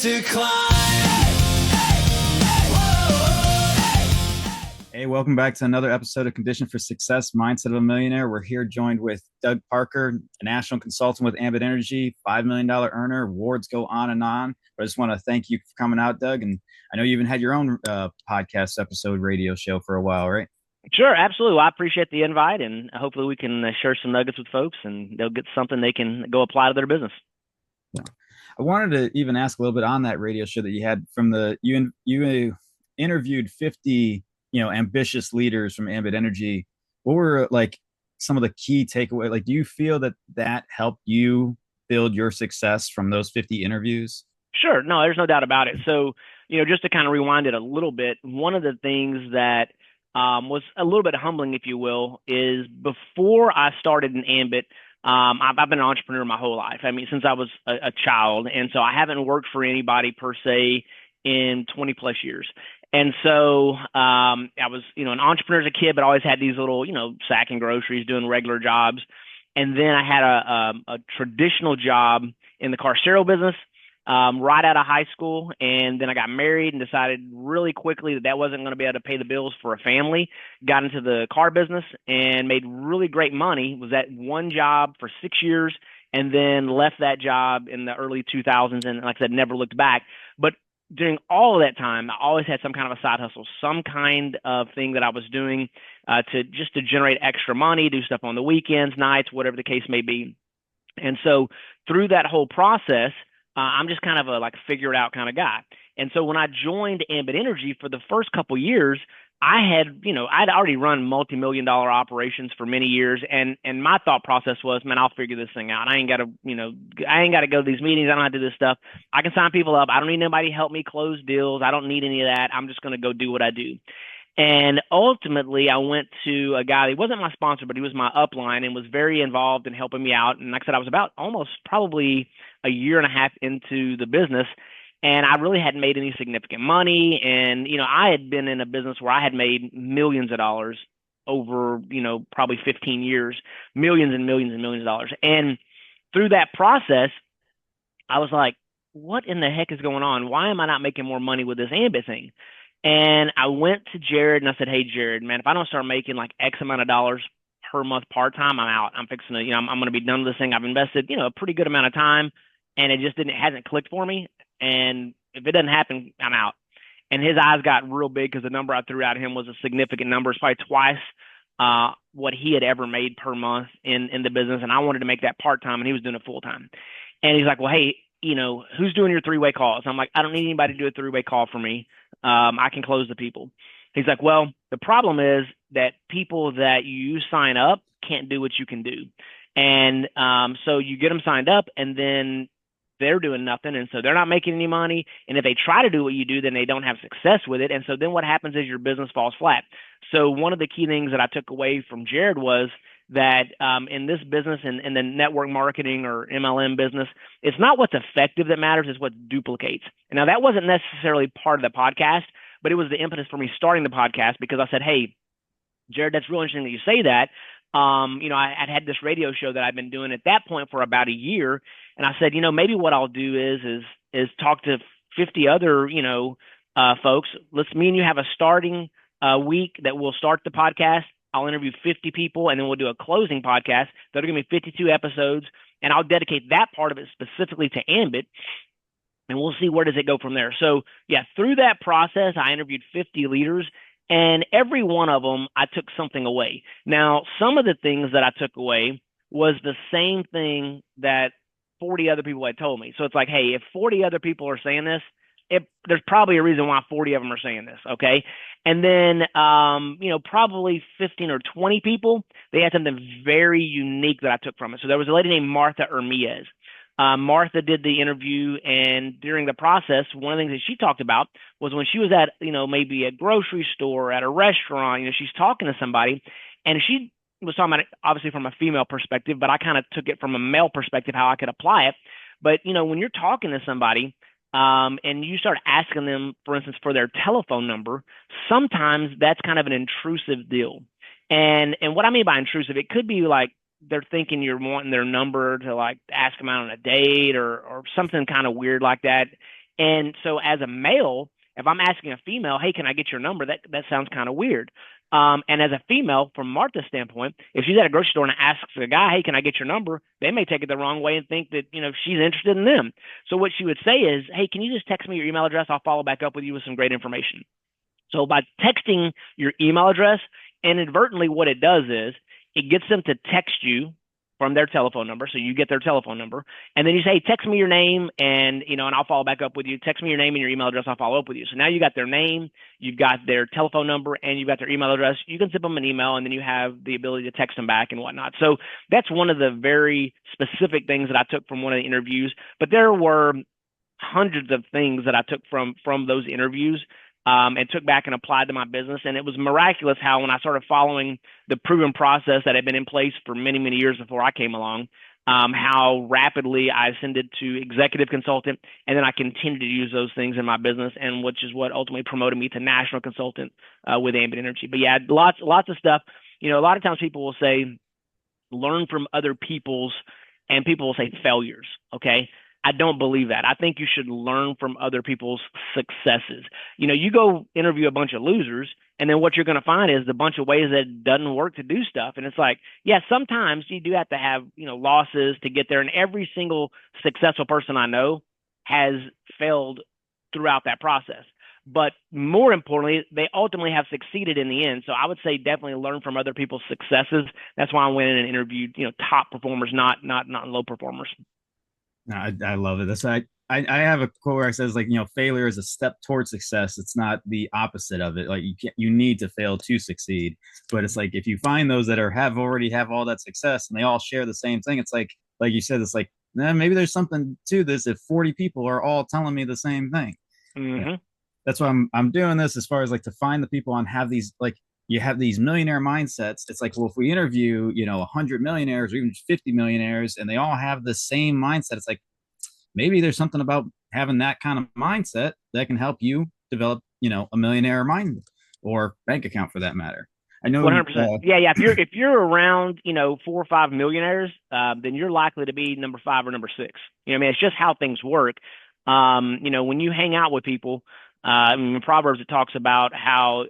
to climb. Hey, welcome back to another episode of Condition for Success, Mindset of a Millionaire. We're here joined with Doug Parker, a national consultant with Ambit Energy, $5 million earner. Awards go on and on. But I just want to thank you for coming out, Doug. And I know you even had your own podcast episode radio show for a while, right? Sure, absolutely. Well, I appreciate the invite, and hopefully we can share some nuggets with folks, and they'll get something they can go apply to their business. Yeah. I wanted to even ask a little bit on that radio show that you had from you interviewed 50 ambitious leaders from Ambit Energy. What were like some of the key takeaways? Like, do you feel that helped you build your success from those 50 interviews? Sure. No, there's no doubt about it. So, just to kind of rewind it a little bit, one of the things that was a little bit humbling, if you will, is before I started in Ambit, I've been an entrepreneur my whole life. I mean, since I was a child. And so I haven't worked for anybody per se in 20 plus years. And so I was, an entrepreneur as a kid, but always had these little, sacking groceries, doing regular jobs. And then I had a traditional job in the car stereo business right out of high school. And then I got married and decided really quickly that wasn't going to be able to pay the bills for a family. Got into the car business and made really great money. Was at one job for 6 years and then left that job in the early 2000s. And like I said, never looked back. But during all of that time, I always had some kind of a side hustle, some kind of thing that I was doing to generate extra money, do stuff on the weekends, nights, whatever the case may be. And so through that whole process, I'm just kind of a figure it out kind of guy. And so when I joined Ambit Energy for the first couple years, I'd already run multi-million-dollar operations for many years. And my thought process was, man, I'll figure this thing out. I ain't got to go to these meetings. I don't have to do this stuff. I can sign people up. I don't need anybody to help me close deals. I don't need any of that. I'm just going to go do what I do. And ultimately, I went to a guy. He wasn't my sponsor, but he was my upline and was very involved in helping me out. And like I said, I was about almost probably a year and a half into the business, and I really hadn't made any significant money. And, I had been in a business where I had made millions of dollars over, probably 15 years, millions and millions and millions of dollars. And through that process, I was like, what in the heck is going on? Why am I not making more money with this Ambit thing? And I went to Jared and I said, hey, Jared, man, if I don't start making like X amount of dollars per month part-time, I'm out. I'm fixing to, I'm going to be done with this thing. I've invested, a pretty good amount of time, and it hasn't clicked for me. And if it doesn't happen, I'm out. And his eyes got real big because the number I threw out at him was a significant number. It's probably twice what he had ever made per month in the business. And I wanted to make that part-time, and he was doing it full-time. And he's like, well, hey, who's doing your three-way calls? I'm like, I don't need anybody to do a three-way call for me. I can close the people. He's like, well, the problem is that people that you sign up can't do what you can do. And so you get them signed up, and then they're doing nothing. And so they're not making any money. And if they try to do what you do, then they don't have success with it. And so then what happens is your business falls flat. So one of the key things that I took away from Jared was that in this business and in the network marketing or MLM business, it's not what's effective that matters, it's what duplicates. And now that wasn't necessarily part of the podcast, but it was the impetus for me starting the podcast, because I said, hey, Jared, that's real interesting that you say that. I'd had this radio show that I've been doing at that point for about a year. And I said, maybe what I'll do is talk to 50 other, folks. Me and you have a starting week that we'll start the podcast. I'll interview 50 people, and then we'll do a closing podcast. That'll give me 52 episodes, and I'll dedicate that part of it specifically to Ambit, and we'll see where does it go from there. So, yeah, through that process, I interviewed 50 leaders, and every one of them, I took something away. Now, some of the things that I took away was the same thing that 40 other people had told me. So it's like, hey, if 40 other people are saying this, there's probably a reason why 40 of them are saying this, okay? And then, probably 15 or 20 people, they had something very unique that I took from it. So there was a lady named Martha Ermiez. Martha did the interview, and during the process, one of the things that she talked about was when she was at, maybe a grocery store, at a restaurant, she's talking to somebody, and she was talking about it obviously from a female perspective, but I kind of took it from a male perspective, how I could apply it. But, when you're talking to somebody, and you start asking them, for instance, for their telephone number, sometimes that's kind of an intrusive deal. And what I mean by intrusive, it could be like they're thinking you're wanting their number to like ask them out on a date or something kind of weird like that. And so as a male, if I'm asking a female, hey, can I get your number? That sounds kind of weird. And as a female, from Martha's standpoint, if she's at a grocery store and asks a guy, hey, can I get your number? They may take it the wrong way and think that, she's interested in them. So what she would say is, hey, can you just text me your email address? I'll follow back up with you with some great information. So by texting your email address, inadvertently, what it does is it gets them to text you from their telephone number. So you get their telephone number, and then you say, text me your name, and I'll follow back up with you. Text me your name and your email address. I'll follow up with you. So now you got their name, you've got their telephone number, and you've got their email address. You can send them an email, and then you have the ability to text them back and whatnot. So that's one of the very specific things that I took from one of the interviews. But there were hundreds of things that I took from those interviews, and took back and applied to my business. And it was miraculous how, when I started following the proven process that had been in place for many, many years before I came along, how rapidly I ascended to executive consultant, and then I continued to use those things in my business, and which is what ultimately promoted me to national consultant with Ambit Energy. But yeah, lots of stuff. A lot of times people will say, learn from other people's, and people will say failures. Okay. I don't believe that. I think you should learn from other people's successes. You go interview a bunch of losers, and then what you're going to find is a bunch of ways that it doesn't work to do stuff. And it's like, yeah, sometimes you do have to have, losses to get there. And every single successful person I know has failed throughout that process. But more importantly, they ultimately have succeeded in the end. So I would say definitely learn from other people's successes. That's why I went in and interviewed, top performers, not low performers. No, I love it. I have a quote where it says, like, failure is a step towards success. It's not the opposite of it. Like, you need to fail to succeed. But it's like, if you find those that already have all that success and they all share the same thing, it's like you said, it's like, maybe there's something to this if 40 people are all telling me the same thing. Mm-hmm. That's why I'm doing this, as far as like to find the people and have these, like, you have these millionaire mindsets. It's like, well, if we interview 100 millionaires or even 50 millionaires and they all have the same mindset, it's like, maybe there's something about having that kind of mindset that can help you develop a millionaire mind or bank account, for that matter. I know 100%. Yeah, yeah. If you're around, 4 or 5 millionaires, then you're likely to be number 5 or number 6. I mean, it's just how things work. When you hang out with people, in Proverbs it talks about how,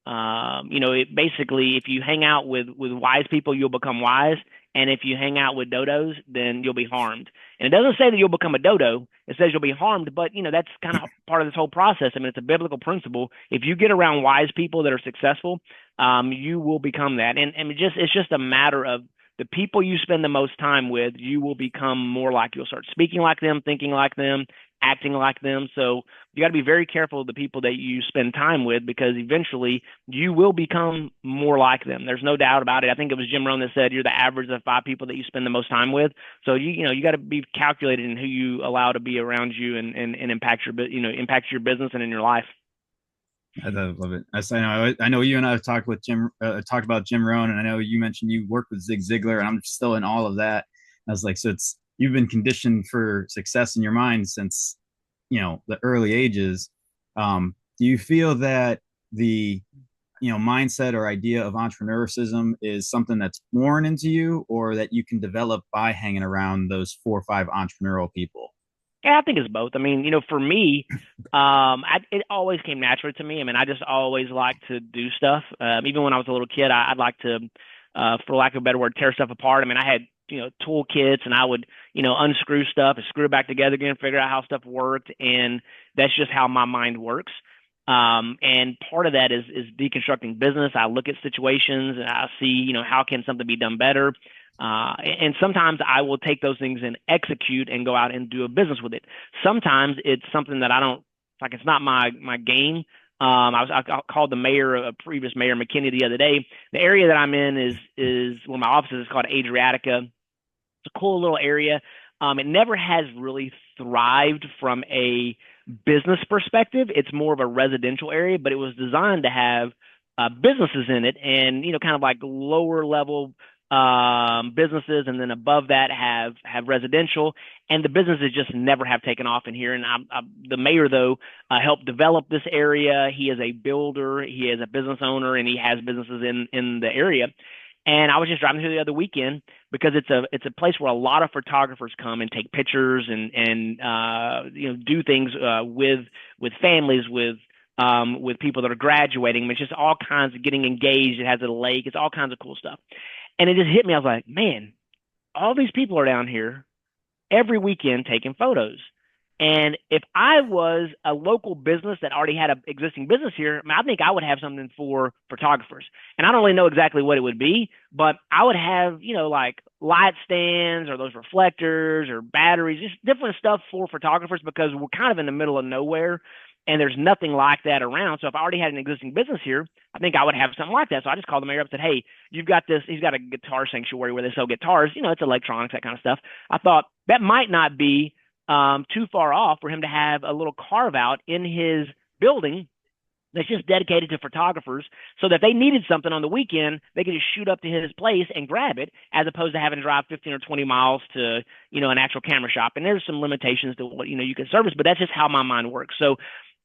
it basically, if you hang out with wise people, you'll become wise, and if you hang out with dodos, then you'll be harmed. And it doesn't say that you'll become a dodo; it says you'll be harmed. But that's kind of part of this whole process. I mean, it's a biblical principle. If you get around wise people that are successful, you will become that. And it's just a matter of the people you spend the most time with. You will become more like. You'll start speaking like them, thinking like them, acting like them. So you got to be very careful of the people that you spend time with, because eventually you will become more like them. There's no doubt about it. I think it was Jim Rohn that said you're the average of 5 people that you spend the most time with. So you got to be calculated in who you allow to be around you, and impact your business and in your life. I love it. I know you and I have talked about Jim Rohn, and I know you mentioned you worked with Zig Ziglar, and I'm still in all of that. I was like, so you've been conditioned for success in your mind since the early ages. Do you feel that the mindset or idea of entrepreneurship is something that's born into you, or that you can develop by hanging around those 4 or 5 entrepreneurial people? Yeah, I think it's both. I mean, for me, it always came naturally to me. I mean, I just always liked to do stuff. Even when I was a little kid, I'd like to, for lack of a better word, tear stuff apart. I mean, I had, tool kits, and I would, unscrew stuff and screw it back together again, figure out how stuff worked. And that's just how my mind works. And part of that is deconstructing business. I look at situations and I see, how can something be done better? And sometimes I will take those things and execute and go out and do a business with it. Sometimes it's something that I don't like. It's not my game. I called the mayor, a previous mayor, McKinney, the other day. The area that I'm in is where my office is, called Adriatica. It's a cool little area. It never has really thrived from a business perspective. It's more of a residential area, but it was designed to have businesses in it, and kind of like lower level businesses, and then above that have residential, and the businesses just never have taken off in here. And the mayor, though, helped develop this area. He is a builder, he is a business owner, and he has businesses in the area. And I was just driving through the other weekend because it's a place where a lot of photographers come and take pictures and do things with families with people that are graduating. I mean, it's just all kinds of getting engaged. It has a lake. It's all kinds of cool stuff. And it just hit me. I was like, man, all these people are down here every weekend taking photos. And if I was a local business that already had an existing business here, I mean, I think I would have something for photographers. And I don't really know exactly what it would be, but I would have, like light stands or those reflectors or batteries, just different stuff for photographers because we're kind of in the middle of nowhere and there's nothing like that around. So if I already had an existing business here, I think I would have something like that. So I just called the mayor up and said, hey, you've got this. He's got a guitar sanctuary where they sell guitars. It's electronics, that kind of stuff. I thought that might not be too far off for him to have a little carve out in his building that's just dedicated to photographers so that if they needed something on the weekend, they could just shoot up to his place and grab it as opposed to having to drive 15 or 20 miles to, an actual camera shop. And there's some limitations to what, you can service, but that's just how my mind works. So,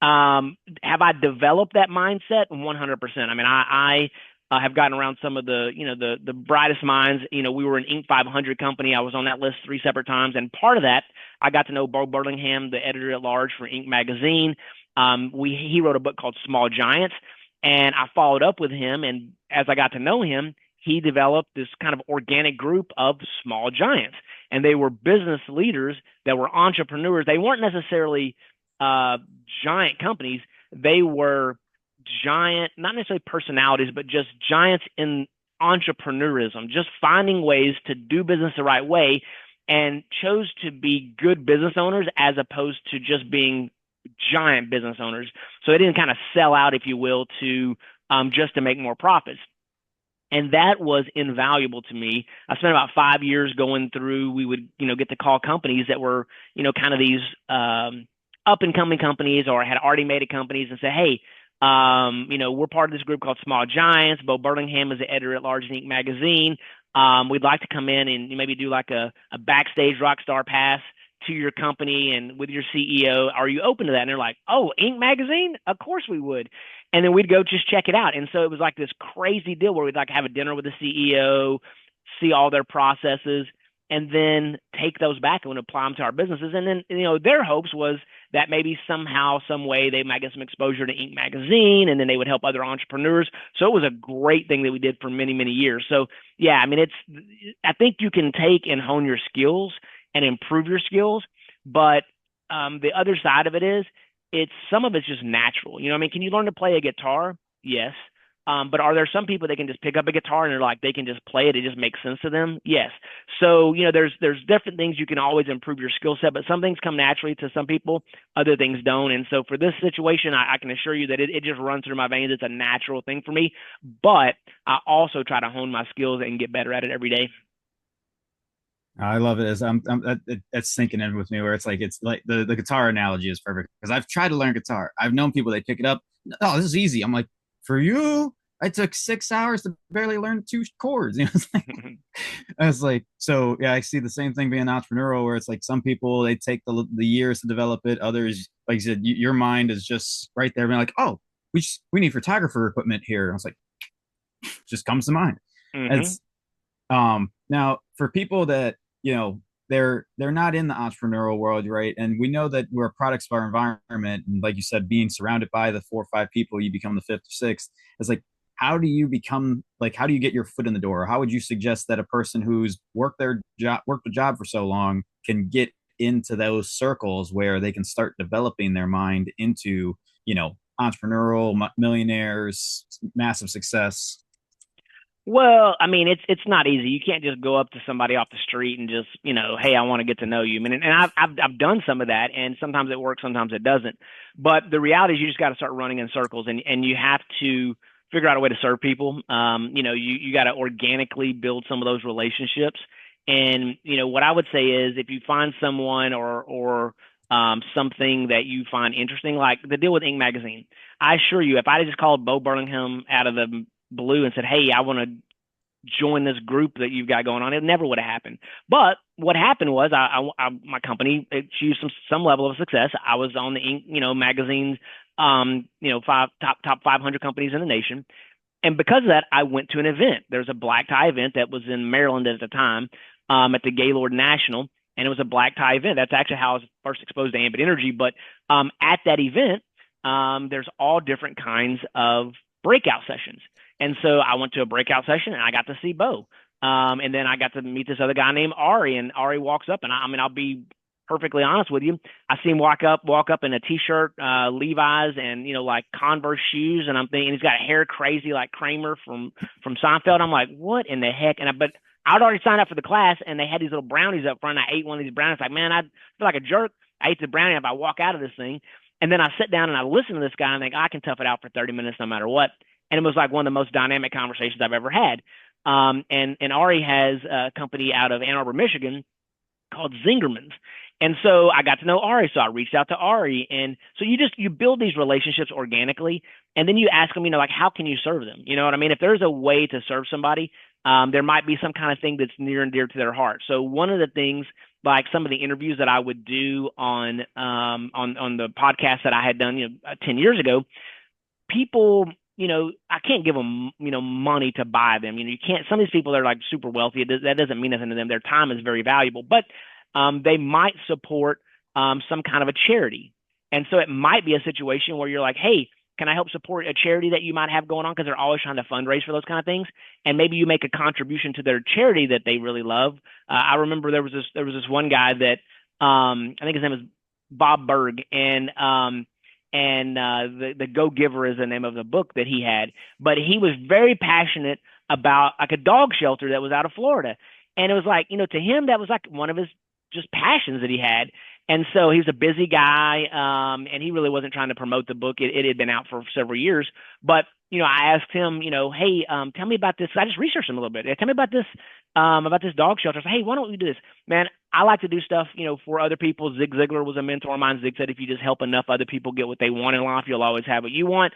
have I developed that mindset? 100%. I mean, I have gotten around some of the brightest minds. We were an Inc. 500 company. I was on that list 3 separate times, and part of that, I got to know Bo Burlingham, the editor at large for Inc. magazine. He wrote a book called Small Giants, and I followed up with him. And as I got to know him, he developed this kind of organic group of small giants, and they were business leaders that were entrepreneurs. They weren't necessarily giant companies. They were giant, not necessarily personalities, but just giants in entrepreneurism, just finding ways to do business the right way and chose to be good business owners as opposed to just being giant business owners. So they didn't kind of sell out, if you will, to just to make more profits. And that was invaluable to me. I spent about 5 years going through, we would, get to call companies that were, kind of these up and coming companies or had already made it companies and say, hey, we're part of this group called Small Giants. Bo Burlingham is the editor at large in Inc. magazine. We'd like to come in and maybe do like a backstage rock star pass to your company and with your CEO. Are you open to that? And they're like, oh, Inc. magazine? Of course we would. And then we'd go just check it out. And so it was like this crazy deal where we'd like have a dinner with the CEO, see all their processes, and then take those back and apply them to our businesses. And then, their hopes was that maybe somehow, some way they might get some exposure to Inc. magazine and then they would help other entrepreneurs. So it was a great thing that we did for many, many years. So yeah, I mean, I think you can take and hone your skills and improve your skills. But the other side of it is some of it's just natural. I mean, can you learn to play a guitar? Yes. But are there some people that can just pick up a guitar and they're like, they can just play it. It just makes sense to them. Yes. So, there's different things you can always improve your skill set, but some things come naturally to some people, other things don't. And so for this situation, I can assure you that it just runs through my veins. It's a natural thing for me, but I also try to hone my skills and get better at it every day. I love it. It's sinking in with me where it's like the guitar analogy is perfect because I've tried to learn guitar. I've known people they pick it up. Oh, this is easy. I'm like, for you, I took 6 hours to barely learn 2 chords. It's like so. Yeah, I see the same thing being entrepreneurial where it's like some people they take the years to develop it. Others, like you said, your mind is just right there, being like, oh, we need photographer equipment here. And I was like, just comes to mind. Mm-hmm. It's now for people that they're not in the entrepreneurial world, right? And we know that we're products of our environment, and like you said, being surrounded by the 4 or 5 people, you become the fifth or sixth. It's like, how do you get your foot in the door? How would you suggest that a person who's worked a job for so long can get into those circles where they can start developing their mind into entrepreneurial millionaires, massive success? Well, I mean, it's not easy. You can't just go up to somebody off the street and just, hey, I want to get to know you. I mean, and I've done some of that, and sometimes it works, sometimes it doesn't. But the reality is, you just got to start running in circles, and you have to figure out a way to serve people. You got to organically build some of those relationships. And what I would say is, if you find someone or something that you find interesting, like the deal with Inc. magazine, I assure you, if I just called Bo Burlingham out of the blue and said, hey, I want to join this group that you've got going on, it never would have happened. But what happened was my company achieved some level of success. I was on the Inc. Magazine's top 500 companies in the nation. And because of that, I went to an event. There's a black tie event that was in Maryland at the time, at the Gaylord National, and it was a black tie event. That's actually how I was first exposed to ambient energy. But at that event, there's all different kinds of breakout sessions. And so I went to a breakout session and I got to see Bo. And then I got to meet this other guy named Ari, and Ari walks up, and I mean, I'll be perfectly honest with you. I see him walk up in a t-shirt, Levi's, and like Converse shoes, and I'm thinking he's got hair crazy like Kramer from Seinfeld. I'm like, what in the heck? But I'd already signed up for the class, and they had these little brownies up front. I ate one of these brownies. Like, man, I feel like a jerk. I ate the brownie. If I walk out of this thing, and then I sit down and I listen to this guy, and think I can tough it out for 30 minutes no matter what. And it was like one of the most dynamic conversations I've ever had. And Ari has a company out of Ann Arbor, Michigan, called Zingerman's. And so I got to know Ari. So I reached out to Ari. And so you build these relationships organically. And then you ask them, like, how can you serve them? You know what I mean? If there's a way to serve somebody, there might be some kind of thing that's near and dear to their heart. So one of the things, like some of the interviews that I would do on the podcast that I had done, 10 years ago, people, I can't give them, money to buy them. You can't, some of these people are like super wealthy. That doesn't mean nothing to them. Their time is very valuable, but they might support some kind of a charity. And so it might be a situation where you're like, hey, can I help support a charity that you might have going on? Because they're always trying to fundraise for those kind of things. And maybe you make a contribution to their charity that they really love. I remember there was this one guy that I think his name is Bob Berg, and the Go Giver is the name of the book that he had. But he was very passionate about like a dog shelter that was out of Florida, and it was like, to him that was like one of his just passions that he had. And so he's a busy guy, and he really wasn't trying to promote the book. It had been out for several years, but I asked him, hey, tell me about this. I just researched him a little bit. Tell me about this dog shelter. I said, hey, why don't we do this, man? I like to do stuff, for other people. Zig Ziglar was a mentor of mine. Zig said, if you just help enough other people get what they want in life, you'll always have what you want.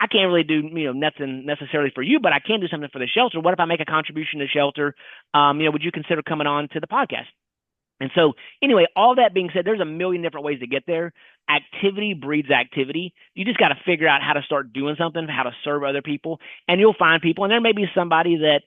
I can't really do, nothing necessarily for you, but I can do something for the shelter. What if I make a contribution to the shelter? Would you consider coming on to the podcast? And so, anyway, all that being said, there's a million different ways to get there. Activity breeds activity. You just got to figure out how to start doing something, how to serve other people, and you'll find people. And there may be somebody that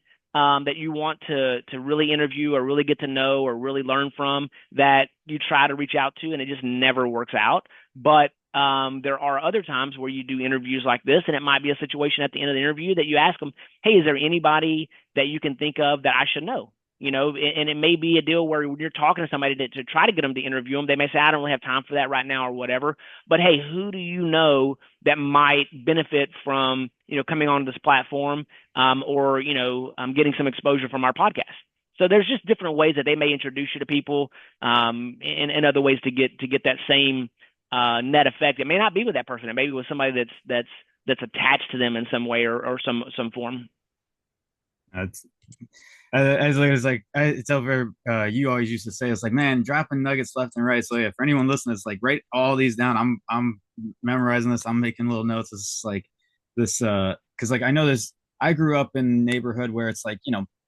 you want to really interview or really get to know or really learn from that you try to reach out to, and it just never works out. But there are other times where you do interviews like this, and it might be a situation at the end of the interview that you ask them, hey, is there anybody that you can think of that I should know? And it may be a deal where when you're talking to somebody to try to get them to interview them, they may say, I don't really have time for that right now or whatever. But hey, who do you know that might benefit from, coming on this platform, or getting some exposure from our podcast? So there's just different ways that they may introduce you to people, and other ways to get that same net effect. It may not be with that person. It may be with somebody that's attached to them in some way or some form. That's as like it's over. You always used to say it's like, man, dropping nuggets left and right. So yeah, for anyone listening, it's like write all these down. I'm memorizing this. I'm making little notes. It's like this because like I know this. I grew up in a neighborhood where it's like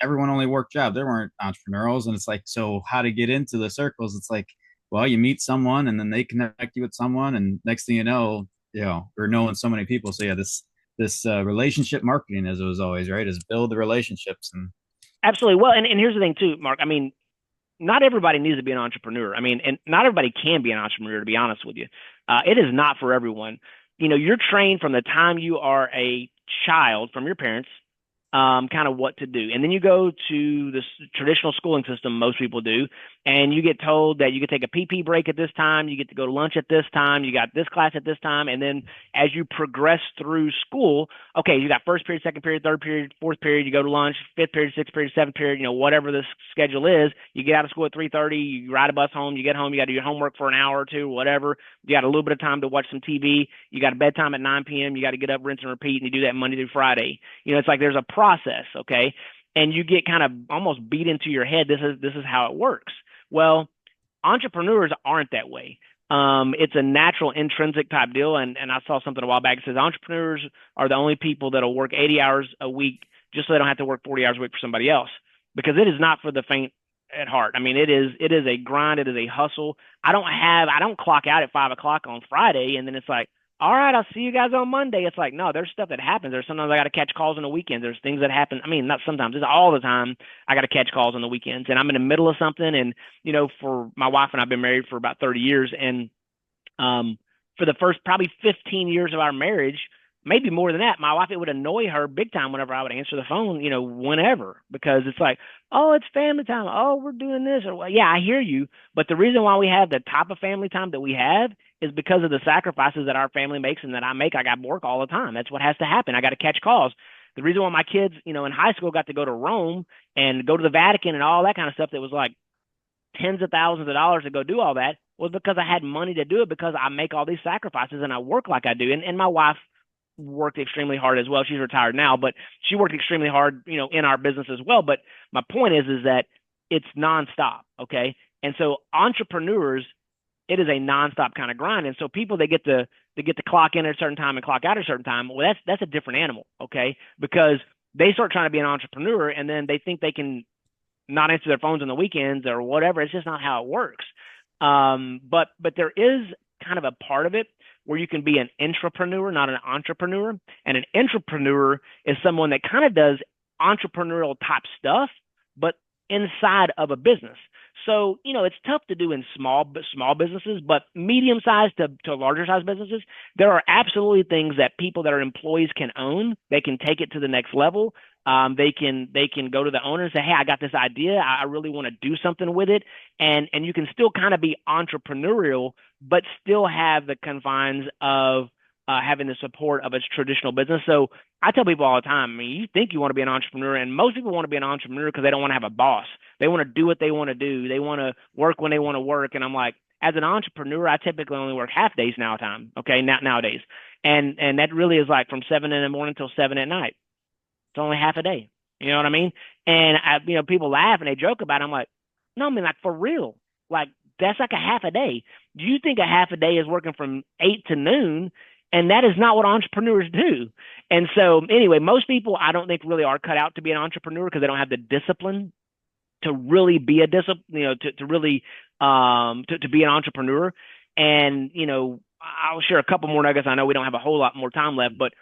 everyone only worked jobs. There weren't entrepreneurs, and it's like, so how to get into the circles? It's like, well, you meet someone, and then they connect you with someone, and next thing you know, you're knowing so many people. So yeah, this relationship marketing, as it was always, right, is build the relationships. And Absolutely. Well, and here's the thing too, Mark. I mean, not everybody needs to be an entrepreneur. I mean, and not everybody can be an entrepreneur, to be honest with you. It is not for everyone. You're trained from the time you are a child from your parents, kind of what to do. And then you go to this traditional schooling system, most people do, and you get told that you can take a PP break at this time, you get to go to lunch at this time, you got this class at this time, and then as you progress through school, okay, you got first period, second period, third period, fourth period, you go to lunch, fifth period, sixth period, seventh period, whatever the schedule is, you get out of school at 3:30, you ride a bus home, you get home, you got to do your homework for an hour or two, whatever, you got a little bit of time to watch some TV, you got a bedtime at 9 p.m., you got to get up, rinse and repeat, and you do that Monday through Friday. It's like there's a process, okay? And you get kind of almost beat into your head. This is how it works. Well, entrepreneurs aren't that way. It's a natural intrinsic type deal. And I saw something a while back that says entrepreneurs are the only people that'll work 80 hours a week just so they don't have to work 40 hours a week for somebody else, because it is not for the faint at heart. I mean, it is a grind. It is a hustle. I don't clock out at 5 o'clock on Friday and then it's like, all right, I'll see you guys on Monday. It's like, no, there's stuff that happens. There's sometimes I got to catch calls on the weekends. There's things that happen. I mean, not sometimes, it's all the time. I got to catch calls on the weekends, and I'm in the middle of something. And, for my wife and I've been married for about 30 years. And for the first probably 15 years of our marriage, maybe more than that, my wife, it would annoy her big time whenever I would answer the phone, whenever, because it's like, oh, it's family time. Oh, we're doing this. Or, well, yeah, I hear you. But the reason why we have the type of family time that we have is because of the sacrifices that our family makes and that I make. I got work all the time. That's what has to happen. I got to catch calls. The reason why my kids, in high school got to go to Rome and go to the Vatican and all that kind of stuff that was like tens of thousands of dollars to go do all that was because I had money to do it, because I make all these sacrifices and I work like I do. And my wife worked extremely hard as well. She's retired now, but she worked extremely hard, in our business as well. But my point is that it's nonstop. Okay. And so entrepreneurs, it is a nonstop kind of grind. And so people, they get to clock in at a certain time and clock out at a certain time. Well, that's a different animal. Okay. Because they start trying to be an entrepreneur and then they think they can not answer their phones on the weekends or whatever. It's just not how it works. But there is kind of a part of it where you can be an intrapreneur, not an entrepreneur. And an intrapreneur is someone that kind of does entrepreneurial type stuff, but inside of a business. So, it's tough to do in small businesses, but medium sized to larger sized businesses, there are absolutely things that people that are employees can own. They can take it to the next level. They can go to the owner and say, hey, I got this idea. I really want to do something with it. And you can still kind of be entrepreneurial, but still have the confines of having the support of its traditional business. So I tell people all the time, I mean, you think you want to be an entrepreneur, and most people want to be an entrepreneur because they don't want to have a boss. They want to do what they want to do. They want to work when they want to work. And I'm like, as an entrepreneur, I typically only work half days nowadays. And that really is like from 7 in the morning till 7 at night. It's only half a day. You know what I mean? And people laugh and they joke about it. I'm like, no, I mean, like, for real. Like, that's like a half a day. Do you think a half a day is working from 8 to noon? And that is not what entrepreneurs do. And so anyway, most people I don't think really are cut out to be an entrepreneur because they don't have the discipline to really be a discipline, to really to be an entrepreneur. And I'll share a couple more nuggets. I know we don't have a whole lot more time left, but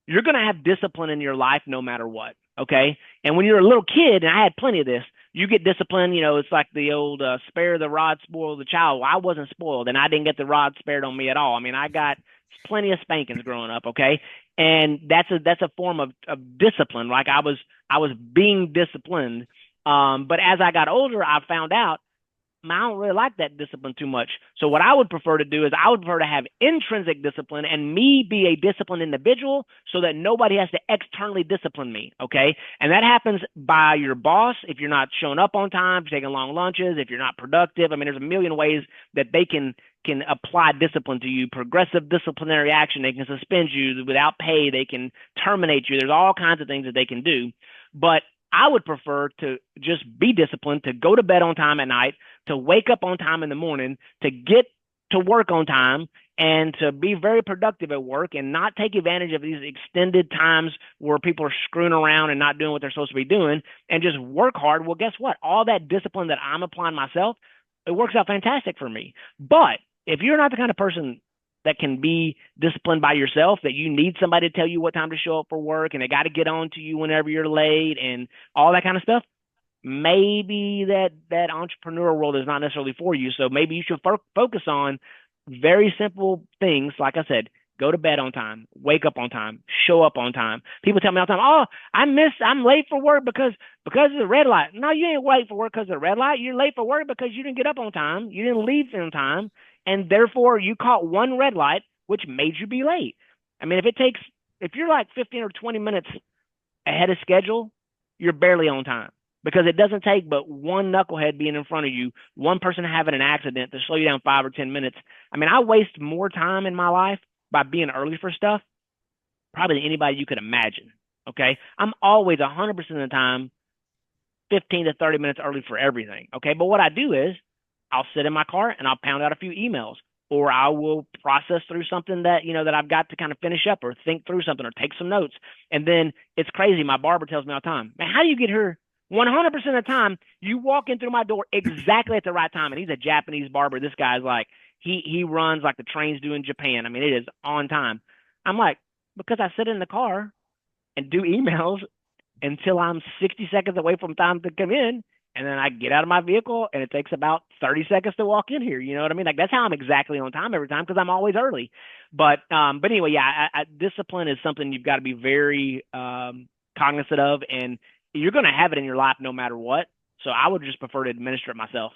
you're going to have discipline in your life no matter what. Okay. And when you're a little kid, and I had plenty of this, you get disciplined. It's like the old spare the rod, spoil the child. Well, I wasn't spoiled, and I didn't get the rod spared on me at all. I mean, I got plenty of spankings growing up. Okay. And that's a form of discipline. Like I was being disciplined. But as I got older, I found out I don't really like that discipline too much. So what I would prefer to do is I would prefer to have intrinsic discipline and me be a disciplined individual so that nobody has to externally discipline me. Okay. And that happens by your boss. If you're not showing up on time, if you're taking long lunches, if you're not productive. I mean, there's a million ways that they can apply discipline to you. Progressive disciplinary action. They can suspend you without pay. They can terminate you. There's all kinds of things that they can do. But I would prefer to just be disciplined, to go to bed on time at night, to wake up on time in the morning, to get to work on time, and to be very productive at work and not take advantage of these extended times where people are screwing around and not doing what they're supposed to be doing, and just work hard. Well, guess what? All that discipline that I'm applying myself, it works out fantastic for me. But if you're not the kind of person that can be disciplined by yourself, that you need somebody to tell you what time to show up for work, and they got to get on to you whenever you're late and all that kind of stuff, maybe that entrepreneurial world is not necessarily for you. So maybe you should focus on very simple things. Like I said, go to bed on time, wake up on time, show up on time. People tell me all the time, oh, I'm late for work because of the red light. No, you ain't late for work because of the red light. You're late for work because you didn't get up on time. You didn't leave on time. And therefore you caught one red light, which made you be late. I mean, if you're like 15 or 20 minutes ahead of schedule, you're barely on time, because it doesn't take but one knucklehead being in front of you, one person having an accident to slow you down 5 or 10 minutes. I mean, I waste more time in my life by being early for stuff probably than anybody you could imagine. Okay. I'm always 100% of the time 15 to 30 minutes early for everything. Okay. But what I do is I'll sit in my car and I'll pound out a few emails, or I will process through something that, that I've got to kind of finish up, or think through something, or take some notes. And then it's crazy. My barber tells me all the time, man, how do you get here? 100% of the time, you walk in through my door exactly at the right time. And he's a Japanese barber. This guy's like, he runs like the trains do in Japan. I mean, it is on time. I'm like, because I sit in the car and do emails until I'm 60 seconds away from time to come in. And then I get out of my vehicle and it takes about 30 seconds to walk in here. You know what I mean? Like that's how I'm exactly on time every time because I'm always early. But anyway, yeah, discipline is something you've got to be very cognizant of, and you're going to have it in your life no matter what. So I would just prefer to administer it myself.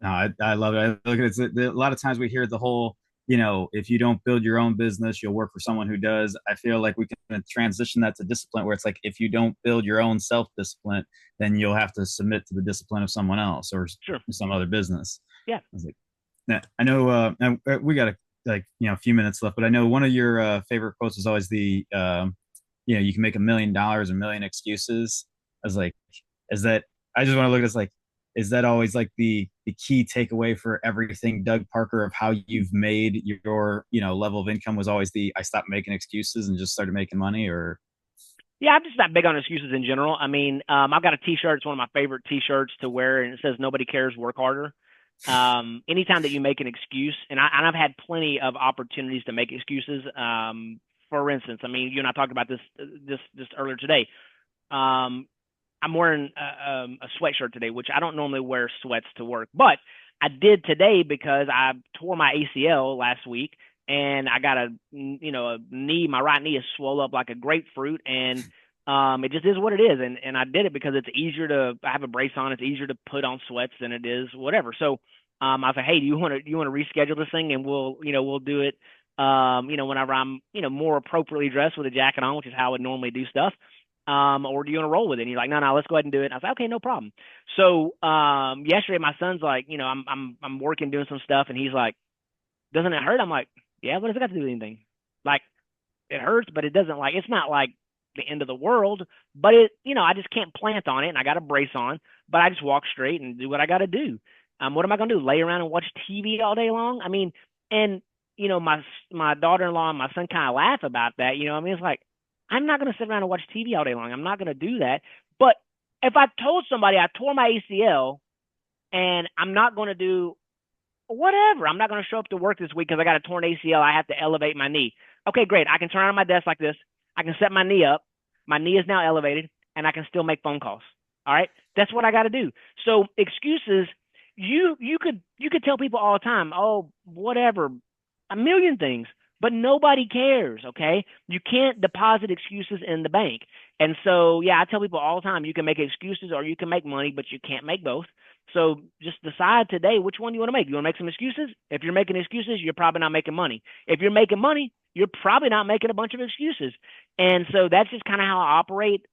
No, I love it. I look at it. A lot of times we hear the whole, if you don't build your own business, you'll work for someone who does. I feel like we can transition that to discipline, where it's like if you don't build your own self discipline, then you'll have to submit to the discipline of someone else or Sure. some other business. Yeah. I was like, nah, I know. We got a few minutes left, but I know one of your favorite quotes is always you can make $1 million, a million excuses. I was like, is that? I just want to look at this like, is that always like the key takeaway for everything, Doug Parker, of how you've made your level of income was always I stopped making excuses and just started making money? Or Yeah, I'm just not big on excuses in general. I mean, I've got a T-shirt. It's one of my favorite T-shirts to wear, and it says "Nobody cares, work harder." Anytime that you make an excuse, and I've had plenty of opportunities to make excuses. For instance, I mean, you and I talked about this just earlier today. Um, I'm wearing a sweatshirt today, which I don't normally wear sweats to work, but I did today because I tore my ACL last week, and I got a knee. My right knee is swollen up like a grapefruit, and it just is what it is. And I did it because it's easier to I have a brace on. It's easier to put on sweats than it is whatever. So I was like, hey, do you want to reschedule this thing, and we'll do it. Whenever I'm more appropriately dressed with a jacket on, which is how I would normally do stuff. Or do you want to roll with it? And you're like, no, let's go ahead and do it. And I was like, okay, no problem. So yesterday my son's like, I'm working doing some stuff, and he's like, doesn't it hurt? I'm like, yeah, what does it got to do with anything? Like, it hurts, but it doesn't like it's not like the end of the world. But I just can't plant on it, and I got a brace on, but I just walk straight and do what I got to do. What am I gonna do? Lay around and watch TV all day long? I mean, and my daughter-in-law and my son kind of laugh about that. I mean, it's like I'm not gonna sit around and watch TV all day long. I'm not gonna do that. But if I told somebody I tore my ACL and I'm not gonna do whatever. I'm not going to show up to work this week because I got a torn ACL. I have to elevate my knee. Okay, great. I can turn on my desk like this. I can set my knee up. My knee is now elevated, and I can still make phone calls. All right, that's what I got to do. So excuses, you could tell people all the time, oh, whatever, a million things, but nobody cares. Okay, you can't deposit excuses in the bank. And so, yeah, I tell people all the time, you can make excuses or you can make money, but you can't make both. So just decide today which one you want to make. You want to make some excuses? If you're making excuses, you're probably not making money. If you're making money, you're probably not making a bunch of excuses. And so that's just kind of how I operate.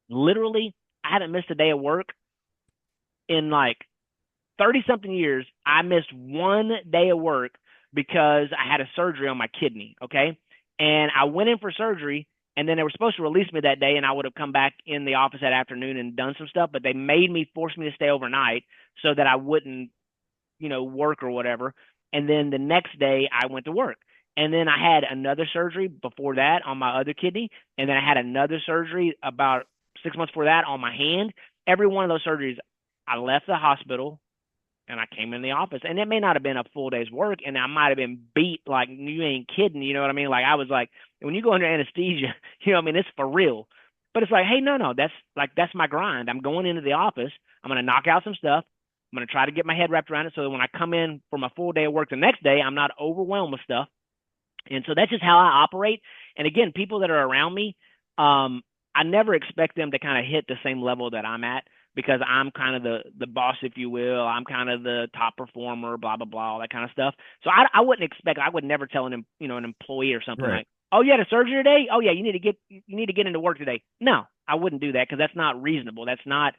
Literally, I haven't missed a day of work in like 30 something years. I missed one day of work because I had a surgery on my kidney. Okay. And I went in for surgery, and then they were supposed to release me that day, and I would have come back in the office that afternoon and done some stuff, but they forced me to stay overnight so that I wouldn't, work or whatever. And then the next day I went to work. And then I had another surgery before that on my other kidney. And then I had another surgery about 6 months before that on my hand. Every one of those surgeries, I left the hospital and I came in the office, and it may not have been a full day's work, and I might have been beat like you ain't kidding. You know what I mean? Like I was like, when you go under anesthesia, what I mean? It's for real. But it's like, hey, no, that's my grind. I'm going into the office. I'm gonna knock out some stuff. I'm gonna try to get my head wrapped around it so that when I come in for my full day of work the next day, I'm not overwhelmed with stuff. And so that's just how I operate. And again, people that are around me, I never expect them to kind of hit the same level that I'm at because I'm kind of the boss, if you will. I'm kind of the top performer, blah blah blah, all that kind of stuff. So I wouldn't expect. I would never tell an employee or something right. like, oh, you had a surgery today. Oh yeah, you need to get into work today. No, I wouldn't do that because that's not reasonable. That's not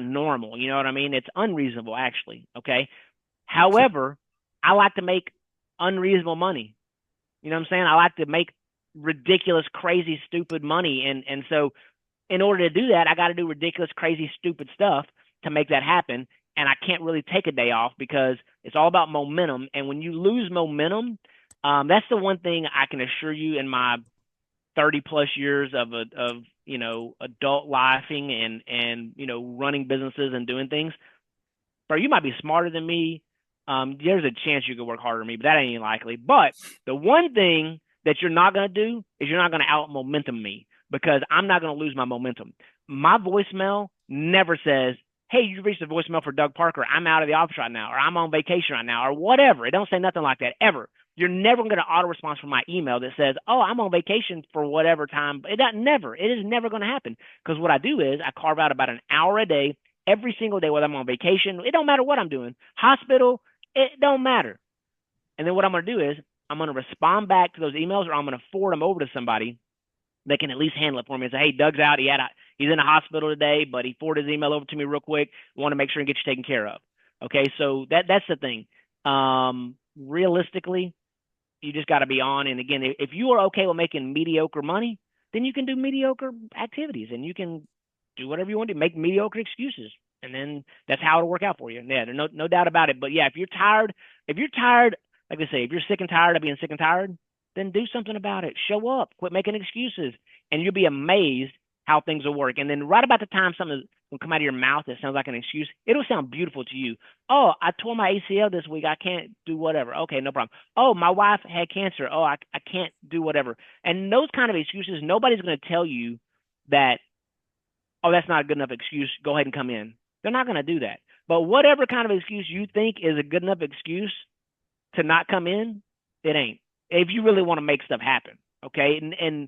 normal. You know what I mean? It's unreasonable actually. Okay. So, However, I like to make unreasonable money. You know what I'm saying? I like to make ridiculous, crazy, stupid money. And so in order to do that, I got to do ridiculous, crazy, stupid stuff to make that happen. And I can't really take a day off because it's all about momentum. And when you lose momentum, that's the one thing I can assure you in my 30 plus years of adult lifing and running businesses and doing things. Bro, you might be smarter than me. there's a chance you could work harder than me, but that ain't likely. But the one thing that you're not going to do is you're not going to out momentum me, because I'm not going to lose my momentum. My voicemail never says, "Hey, you reached the voicemail for Doug Parker. I'm out of the office right now," or "I'm on vacation right now," or whatever. It don't say nothing like that ever. You're never going to auto response from my email that says, "Oh, I'm on vacation for whatever time." It doesn't never. It is never going to happen, because what I do is I carve out about an hour a day every single day, whether I'm on vacation. It don't matter what I'm doing. Hospital, it don't matter. And then what I'm going to do is I'm going to respond back to those emails, or I'm going to forward them over to somebody that can at least handle it for me and say, "Hey, Doug's out. He's in the hospital today, but he forwarded his email over to me real quick. Want to make sure and get you taken care of." Okay, so that's the thing. Realistically, you just got to be on. And again, if you are okay with making mediocre money, then you can do mediocre activities, and you can do whatever you want to do, make mediocre excuses, and then that's how it'll work out for you. Yeah, there's no doubt about it. But yeah, if you're tired, like I say, if you're sick and tired of being sick and tired, then do something about it. Show up, quit making excuses, and you'll be amazed how things will work. And then right about the time something will come out of your mouth that sounds like an excuse, it'll sound beautiful to you. "Oh, I tore my ACL this week. I can't do whatever." Okay, no problem. "Oh, my wife had cancer. Oh, I can't do whatever." And those kind of excuses, nobody's going to tell you that, "Oh, that's not a good enough excuse. Go ahead and come in." They're not going to do that. But whatever kind of excuse you think is a good enough excuse to not come in, it ain't. If you really want to make stuff happen, okay? And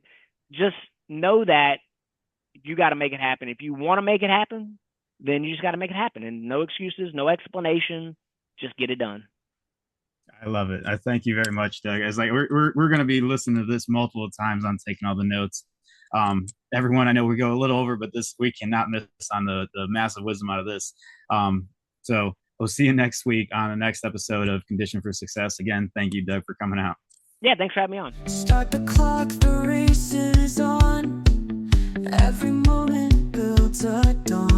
just know that you got to make it happen. If you want to make it happen, then you just got to make it happen. And no excuses, no explanation, just get it done. I love it. I thank you very much, Doug. It's like we're going to be listening to this multiple times on taking all the notes. Everyone, I know we go a little over, but this we cannot miss on the massive wisdom out of this. So we'll see you next week on the next episode of Condition for Success. Again, thank you, Doug, for coming out. Yeah, thanks for having me on. Start the clock, the race is on. Every moment builds a dawn.